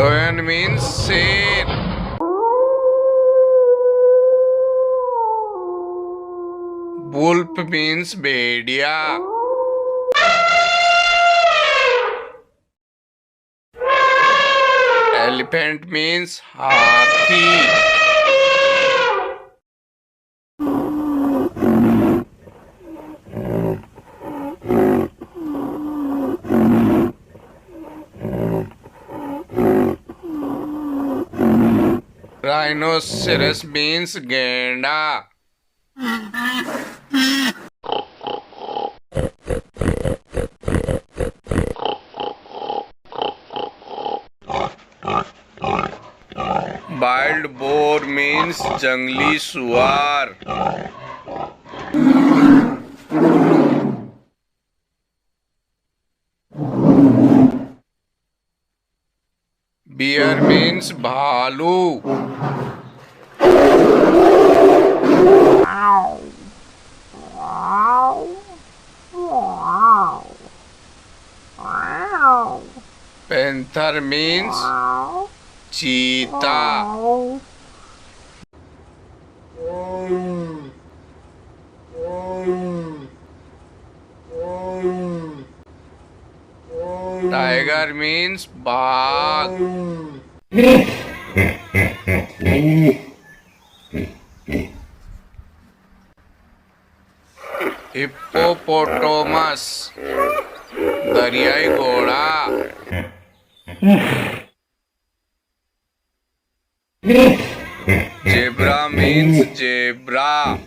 Lion means शेर. Wolf means भेड़िया. Elephant means हाथी. Rhinoceros means गेंडा. Wild boar means जंगली सुअर. Bear means भालू. Panther means cheetah. Tiger means बाघ. Hippopotamus दरियाई घोड़ा. Zebra means zebra.